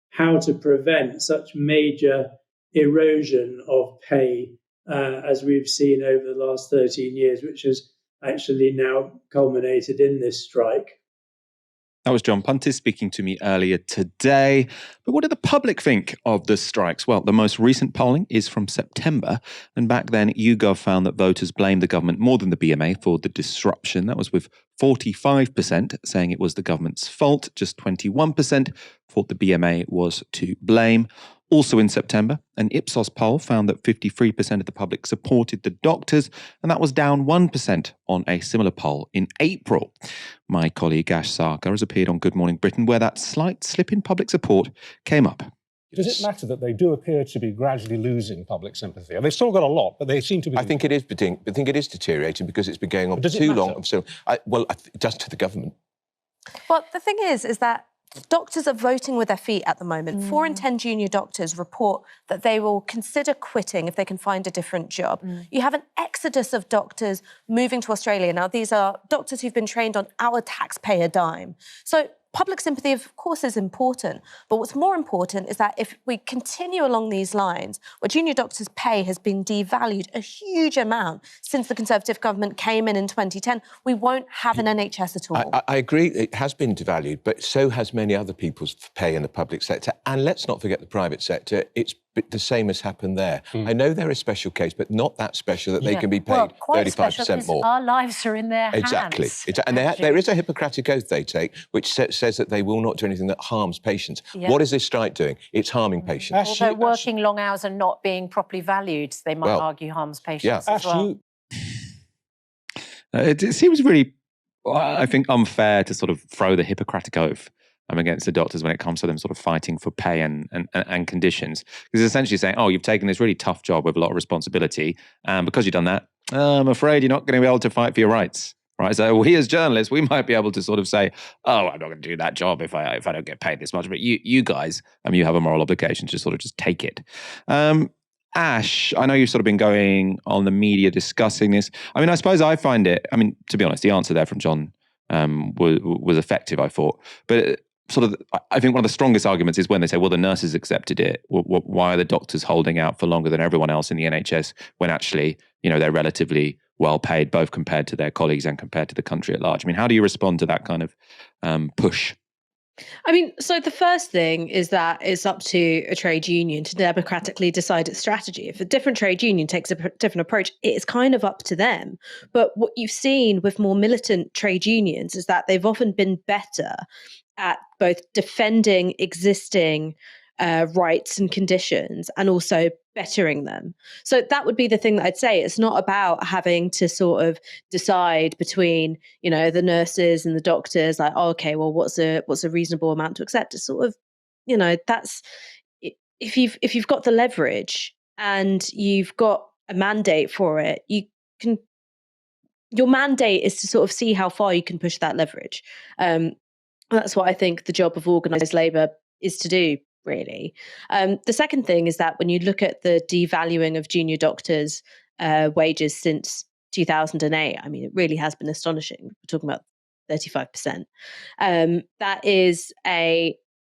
how to prevent such major erosion of pay as we've seen over the last 13 years, which has actually now culminated in this strike. That was John Puntis speaking to me earlier today. But what did the public think of the strikes? Well, the most recent polling is from September. And back then, YouGov found that voters blamed the government more than the BMA for the disruption. That was with 45% saying it was the government's fault. Just 21% thought the BMA was to blame. Also in September, an Ipsos poll found that 53% of the public supported the doctors, and that was down 1% on a similar poll in April. My colleague Ash Sarkar has appeared on Good Morning Britain, where that slight slip in public support came up. Does it matter that they do appear to be gradually losing public sympathy? They've still got a lot, but they seem to be... I think it is deteriorating because it's been going on for too long. So, it does to the government. Well, the thing is that doctors are voting with their feet at the moment. 4 in 10 junior doctors report that they will consider quitting if they can find a different job. You have an exodus of doctors moving to Australia. Now, these are doctors who've been trained on our taxpayer dime. So public sympathy, of course, is important. But what's more important is that if we continue along these lines, where junior doctors' pay has been devalued a huge amount since the Conservative government came in 2010, we won't have an NHS at all. I agree it has been devalued, but so has many other people's pay in the public sector. And let's not forget the private sector. It's but the same has happened there. I know they're a special case, but not that special that they can be paid well, quite 35% more. Our lives are in their Exactly. hands. And there is a Hippocratic oath they take, which says that they will not do anything that harms patients. Yeah. What is this strike doing? It's harming patients. Although working long hours and not being properly valued, they might argue harms patients as well. It seems really, I think, unfair to sort of throw the Hippocratic oath against the doctors when it comes to them sort of fighting for pay and conditions. Because it's essentially saying, oh, you've taken this really tough job with a lot of responsibility, and because you've done that, I'm afraid you're not going to be able to fight for your rights. Right? So we as journalists, we might be able to sort of say, oh, I'm not going to do that job if I don't get paid this much. But you guys, you have a moral obligation to sort of just take it. Ash, I know you've sort of been going on the media discussing this. I suppose I find it, to be honest, the answer there from John was effective, I thought. But I think one of the strongest arguments is when they say, well, the nurses accepted it. Why are the doctors holding out for longer than everyone else in the NHS when actually, they're relatively well paid, both compared to their colleagues and compared to the country at large? How do you respond to that kind of push? So the first thing is that it's up to a trade union to democratically decide its strategy. If a different trade union takes a different approach, it's kind of up to them. But what you've seen with more militant trade unions is that they've often been better at both defending existing rights and conditions and also bettering them. So that would be the thing that I'd say. It's not about having to sort of decide between, the nurses and the doctors, like, oh, okay, well, what's a reasonable amount to accept? It's sort of, that's if you've got the leverage and you've got a mandate for it, your mandate is to sort of see how far you can push that leverage. That's what I think the job of organised labour is to do, really. The second thing is that when you look at the devaluing of junior doctors' wages since 2008, it really has been astonishing. We're talking about 35%. That is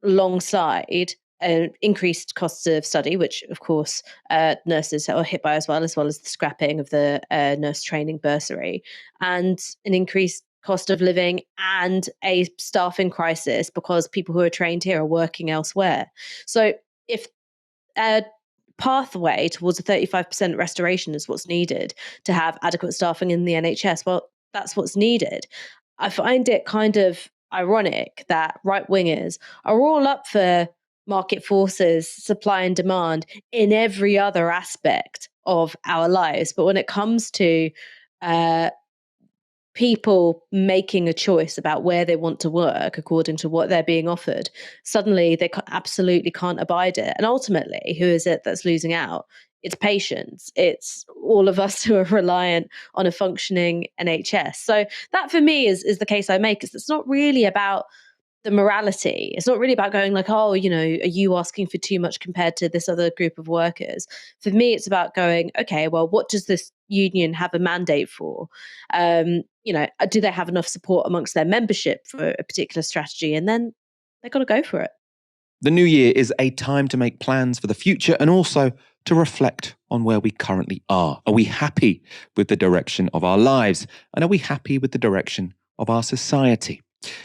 alongside increased costs of study, which, of course, nurses are hit by as well as the scrapping of the nurse training bursary, and an increased cost of living and a staffing crisis because people who are trained here are working elsewhere. So if a pathway towards a 35% restoration is what's needed to have adequate staffing in the NHS, well, that's what's needed. I find it kind of ironic that right-wingers are all up for market forces, supply and demand in every other aspect of our lives. But when it comes to people making a choice about where they want to work according to what they're being offered, suddenly they absolutely can't abide it. And ultimately, who is it that's losing out? It's patients. It's all of us who are reliant on a functioning NHS. So that, for me, is the case I make. Is it's not really about the morality. It's not really about going like, oh, are you asking for too much compared to this other group of workers? For me, it's about going, okay, well, what does this union have a mandate for? Do they have enough support amongst their membership for a particular strategy? And then they've got to go for it. The new year is a time to make plans for the future and also to reflect on where we currently are. Are we happy with the direction of our lives? And are we happy with the direction of our society?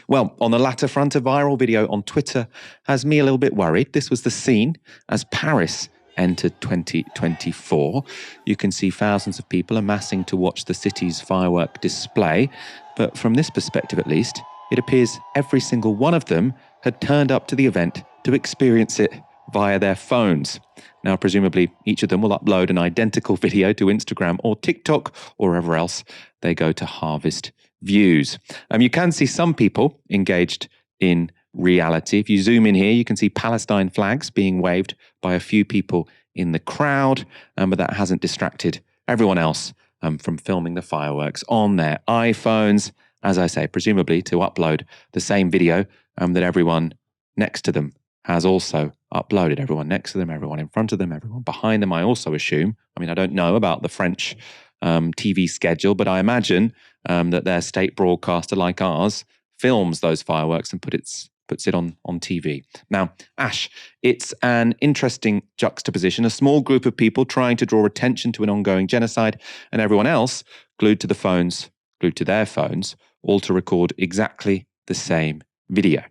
Well, on the latter front, a viral video on Twitter has me a little bit worried. This was the scene as Paris entered 2024. You can see thousands of people amassing to watch the city's firework display. But from this perspective, at least, it appears every single one of them had turned up to the event to experience it via their phones. Now, presumably, each of them will upload an identical video to Instagram or TikTok or wherever else they go to harvest views. You can see some people engaged in reality. If you zoom in here, you can see Palestine flags being waved by a few people in the crowd, but that hasn't distracted everyone else from filming the fireworks on their iPhones, as I say, presumably to upload the same video that everyone next to them has also uploaded. Everyone next to them, everyone in front of them, everyone behind them, I also assume. I don't know about the French TV schedule, but I imagine that their state broadcaster like ours films those fireworks and puts it on TV. Now, Ash, it's an interesting juxtaposition. A small group of people trying to draw attention to an ongoing genocide and everyone else glued to their phones, all to record exactly the same video.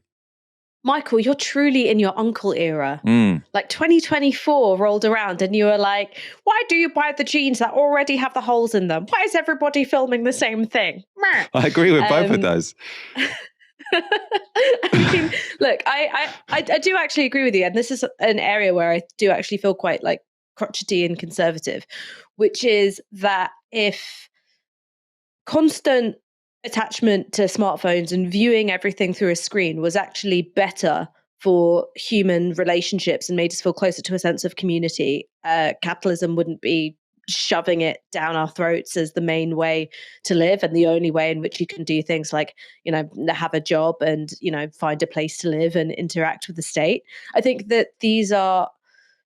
Michael, you're truly in your uncle era. Mm. Like 2024 rolled around and you were like, why do you buy the jeans that already have the holes in them? Why is everybody filming the same thing? I agree with both of those. I mean, look, I do actually agree with you. And this is an area where I do actually feel quite like crotchety and conservative, which is that if constant attachment to smartphones and viewing everything through a screen was actually better for human relationships and made us feel closer to a sense of community, capitalism wouldn't be shoving it down our throats as the main way to live and the only way in which you can do things like, you know, have a job and, you know, find a place to live and interact with the state. I think that these are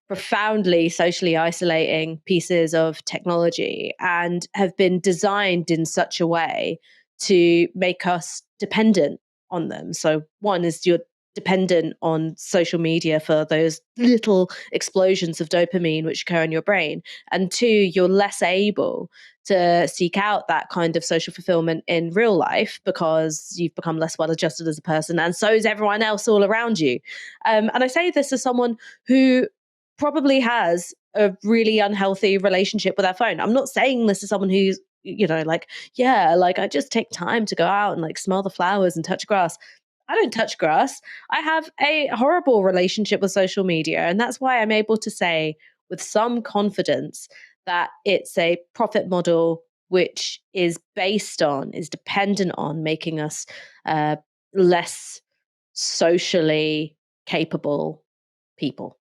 profoundly socially isolating pieces of technology and have been designed in such a way to make us dependent on them. So one is you're dependent on social media for those little explosions of dopamine which occur in your brain. And two, you're less able to seek out that kind of social fulfillment in real life because you've become less well adjusted as a person, and so is everyone else all around you. And I say this as someone who probably has a really unhealthy relationship with our phone. I'm not saying this as someone who's, you know, like, yeah, like I just take time to go out and like smell the flowers and touch grass. I don't touch grass. I have a horrible relationship with social media. And that's why I'm able to say with some confidence that it's a profit model which is dependent on making us less socially capable people.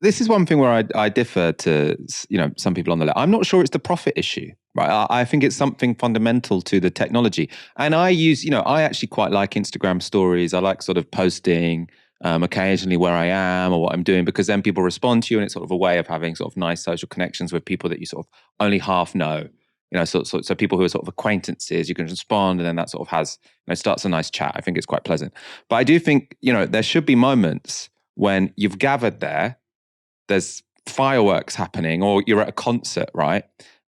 This is one thing where I differ to, you know, some people on the left. I'm not sure it's the profit issue, right? I think it's something fundamental to the technology. And I use, you know, I actually quite like Instagram stories. I like sort of posting occasionally where I am or what I'm doing, because then people respond to you, and it's sort of a way of having sort of nice social connections with people that you sort of only half know. You know, so people who are sort of acquaintances, you can respond, and then that sort of has, you know, starts a nice chat. I think it's quite pleasant. But I do think, you know, there should be moments when you've gathered there, there's fireworks happening, or you're at a concert, right?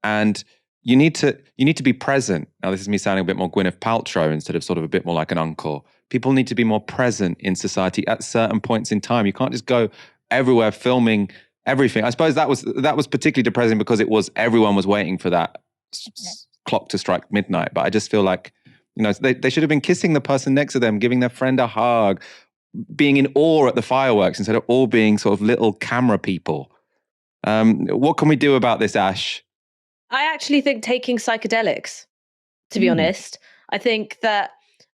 And you need to be present. Now, this is me sounding a bit more Gwyneth Paltrow instead of sort of a bit more like an uncle. People need to be more present in society at certain points in time. You can't just go everywhere filming everything. I suppose that was particularly depressing because everyone was waiting for that clock to strike midnight. But I just feel like, you know, they should have been kissing the person next to them, giving their friend a hug, being in awe at the fireworks instead of all being sort of little camera people. What can we do about this, Ash? I actually think taking psychedelics, to be honest. I think that,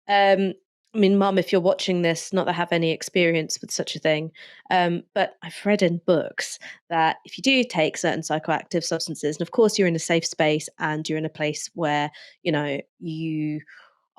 I mean, Mum, if you're watching this, not that I have any experience with such a thing, but I've read in books that if you do take certain psychoactive substances, and of course you're in a safe space and you're in a place where, you know, you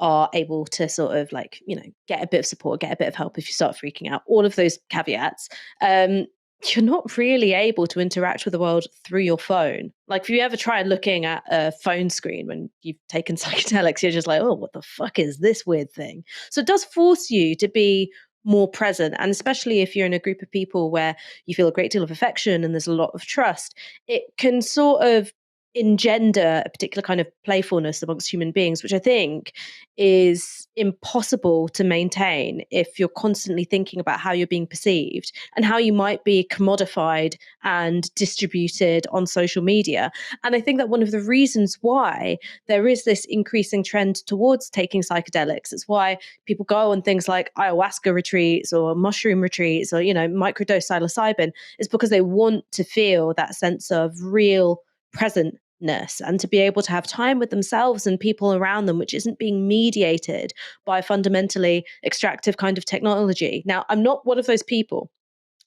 are able to sort of like, you know, get a bit of support, get a bit of help if you start freaking out, all of those caveats, you're not really able to interact with the world through your phone. Like if you ever try looking at a phone screen when you've taken psychedelics, you're just like, oh, what the fuck is this weird thing? So it does force you to be more present. And especially if you're in a group of people where you feel a great deal of affection and there's a lot of trust, it can sort of engender a particular kind of playfulness amongst human beings, which I think is impossible to maintain if you're constantly thinking about how you're being perceived and how you might be commodified and distributed on social media. And I think that one of the reasons why there is this increasing trend towards taking psychedelics, it's why people go on things like ayahuasca retreats or mushroom retreats or, you know, microdose psilocybin, is because they want to feel that sense of real presentness and to be able to have time with themselves and people around them, which isn't being mediated by fundamentally extractive kind of technology. Now, I'm not one of those people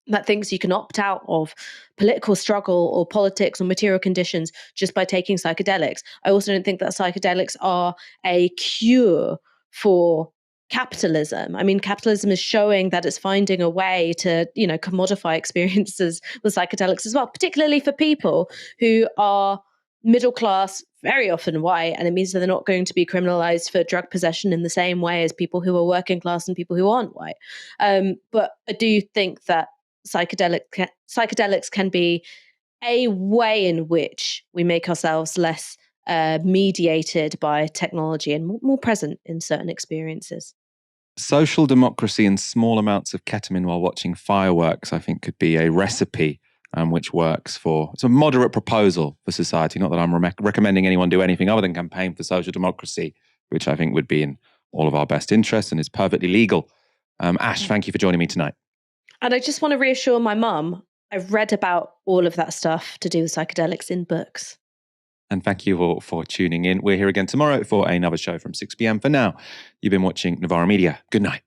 that thinks you can opt out of political struggle or politics or material conditions just by taking psychedelics. I also don't think that psychedelics are a cure for capitalism. I mean, capitalism is showing that it's finding a way to, you know, commodify experiences with psychedelics as well, particularly for people who are middle class, very often white, and it means that they're not going to be criminalized for drug possession in the same way as people who are working class and people who aren't white. But I do think that psychedelics can be a way in which we make ourselves less mediated by technology and more present in certain experiences. social democracy and small amounts of ketamine while watching fireworks, I think, could be a recipe which works for... It's a moderate proposal for society. Not that I'm recommending anyone do anything other than campaign for social democracy, which I think would be in all of our best interests and is perfectly legal. Ash, thank you for joining me tonight. And I just want to reassure my mum, I've read about all of that stuff to do with psychedelics in books. And thank you all for tuning in. We're here again tomorrow for another show from 6 p.m. For now, you've been watching Novara Media. Good night.